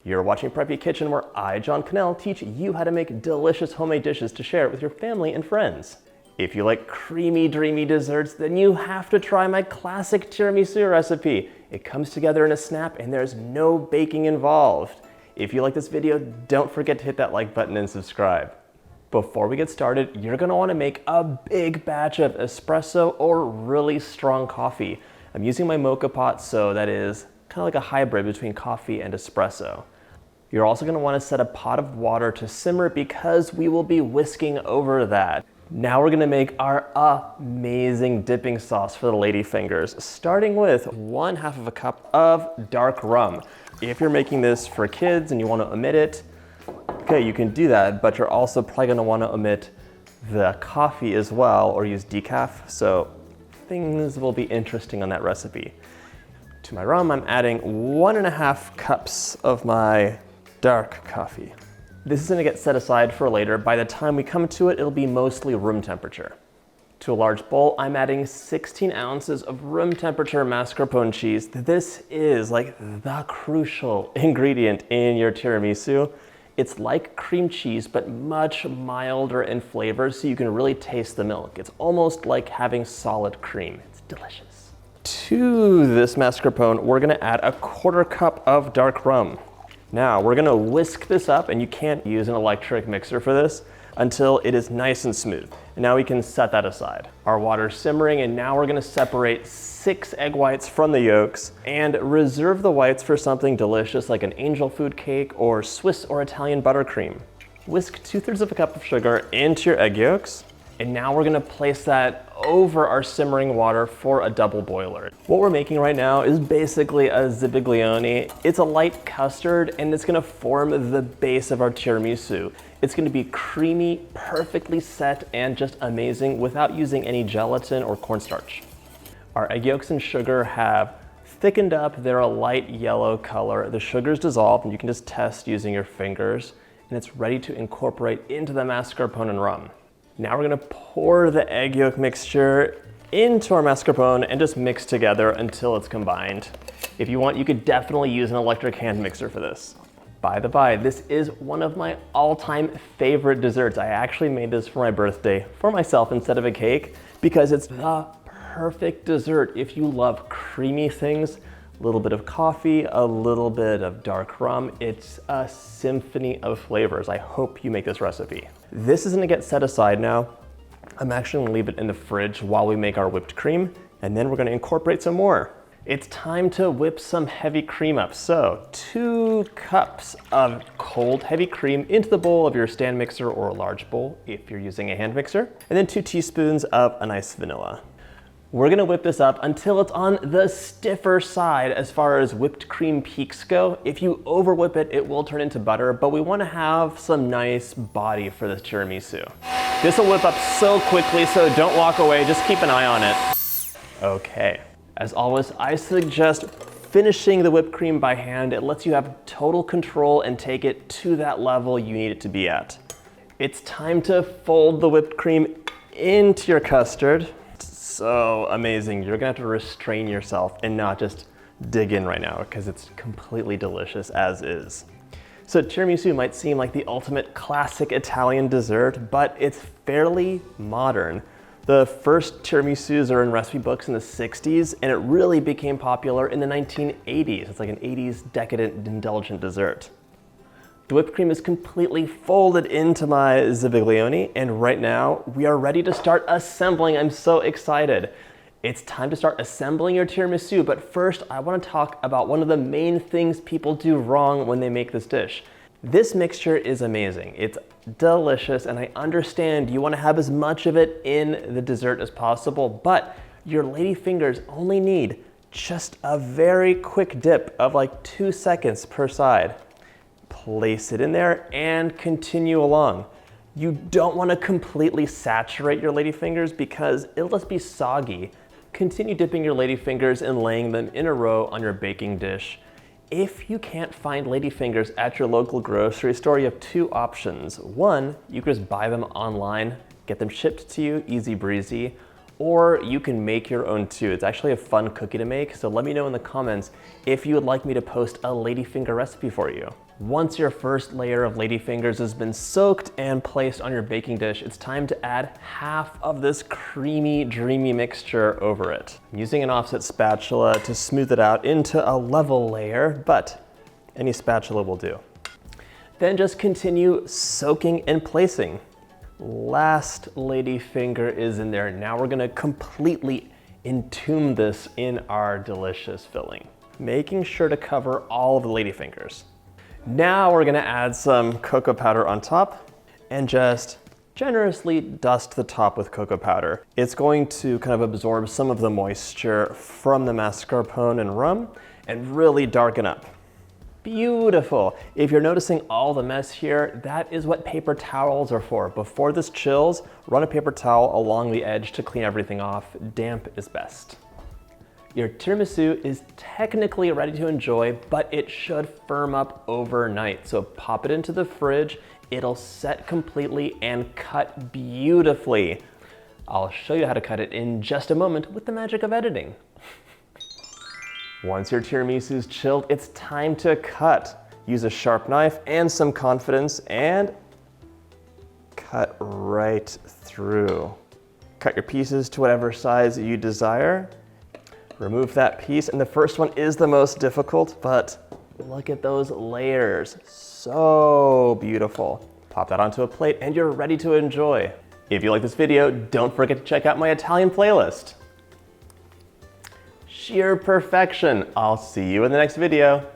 You're watching Preppy Kitchen, where I, John Cannell, teach you how to make delicious homemade dishes to share with your family and friends. If you like creamy, dreamy desserts, then you have to try my classic tiramisu recipe. It comes together in a snap and there's no baking involved. If you like this video, don't forget to hit that like button and subscribe. Before we get started, you're gonna wanna make a big batch of espresso or really strong coffee. I'm using my mocha pot, so that is kind of like a hybrid between coffee and espresso. You're also gonna wanna set a pot of water to simmer because we will be whisking over that. Now we're gonna make our amazing dipping sauce for the ladyfingers, starting with 1/2 cup of dark rum. If you're making this for kids and you wanna omit it, okay, you can do that, but you're also probably gonna wanna omit the coffee as well, or use decaf, so things will be interesting on that recipe. To my rum, I'm adding 1.5 cups of my dark coffee. This is gonna get set aside for later. By the time we come to it, it'll be mostly room temperature. To a large bowl, I'm adding 16 ounces of room temperature mascarpone cheese. This is like the crucial ingredient in your tiramisu. It's like cream cheese, but much milder in flavor, so you can really taste the milk. It's almost like having solid cream. It's delicious. To this mascarpone, we're gonna add 1/4 cup of dark rum. Now, we're gonna whisk this up, and you can't use an electric mixer for this until it is nice and smooth. And now we can set that aside. Our water's simmering, and now we're gonna separate 6 egg whites from the yolks and reserve the whites for something delicious like an angel food cake or Swiss or Italian buttercream. Whisk 2/3 of a cup of sugar into your egg yolks, and now we're gonna place that over our simmering water for a double boiler. What we're making right now is basically a zbiglione. It's a light custard, and it's gonna form the base of our tiramisu. It's gonna be creamy, perfectly set, and just amazing without using any gelatin or cornstarch. Our egg yolks and sugar have thickened up. They're a light yellow color. The sugar's dissolved, and you can just test using your fingers, and it's ready to incorporate into the mascarpone and rum. Now we're gonna pour the egg yolk mixture into our mascarpone and just mix together until it's combined. If you want, you could definitely use an electric hand mixer for this. By the by, this is one of my all-time favorite desserts. I actually made this for my birthday for myself instead of a cake because it's the perfect dessert if you love creamy things, a little bit of coffee, a little bit of dark rum. It's a symphony of flavors. I hope you make this recipe. This is gonna get set aside now. I'm actually gonna leave it in the fridge while we make our whipped cream, and then we're gonna incorporate some more. It's time to whip some heavy cream up. So 2 cups of cold heavy cream into the bowl of your stand mixer or a large bowl if you're using a hand mixer, and then 2 teaspoons of a nice vanilla. We're gonna whip this up until it's on the stiffer side as far as whipped cream peaks go. If you over whip it, it will turn into butter, but we wanna have some nice body for this tiramisu. This will whip up so quickly, so don't walk away, just keep an eye on it. Okay, as always, I suggest finishing the whipped cream by hand. It lets you have total control and take it to that level you need it to be at. It's time to fold the whipped cream into your custard. So amazing. You're gonna have to restrain yourself and not just dig in right now because it's completely delicious as is. So tiramisu might seem like the ultimate classic Italian dessert, but it's fairly modern. The first tiramisus are in recipe books in the 60s, and it really became popular in the 1980s. It's like an 80s decadent, indulgent dessert. The whipped cream is completely folded into my zbiglione, and right now we are ready to start assembling. I'm so excited. It's time to start assembling your tiramisu, but first I want to talk about one of the main things people do wrong when they make this dish. This mixture is amazing. It's delicious, and I understand you want to have as much of it in the dessert as possible, but your ladyfingers only need just a very quick dip of like 2 seconds per side. Place it in there and continue along. You don't want to completely saturate your ladyfingers because it'll just be soggy. Continue dipping your ladyfingers and laying them in a row on your baking dish. If you can't find ladyfingers at your local grocery store, you have 2 options. One, you can just buy them online, get them shipped to you, easy breezy, or you can make your own too. It's actually a fun cookie to make, so let me know in the comments if you would like me to post a ladyfinger recipe for you. Once your first layer of ladyfingers has been soaked and placed on your baking dish, it's time to add half of this creamy, dreamy mixture over it. I'm using an offset spatula to smooth it out into a level layer, but any spatula will do. Then just continue soaking and placing. Last ladyfinger is in there. Now we're gonna completely entomb this in our delicious filling, making sure to cover all of the ladyfingers. Now we're gonna add some cocoa powder on top and just generously dust the top with cocoa powder. It's going to kind of absorb some of the moisture from the mascarpone and rum and really darken up. Beautiful. If you're noticing all the mess here, that is what paper towels are for. Before this chills, run a paper towel along the edge to clean everything off. Damp is best. Your tiramisu is technically ready to enjoy, but it should firm up overnight. So pop it into the fridge, it'll set completely and cut beautifully. I'll show you how to cut it in just a moment with the magic of editing. Once your tiramisu's chilled, it's time to cut. Use a sharp knife and some confidence and cut right through. Cut your pieces to whatever size you desire. Remove that piece, and the first one is the most difficult, but look at those layers. So beautiful. Pop that onto a plate and you're ready to enjoy. If you like this video, don't forget to check out my Italian playlist. Sheer perfection. I'll see you in the next video.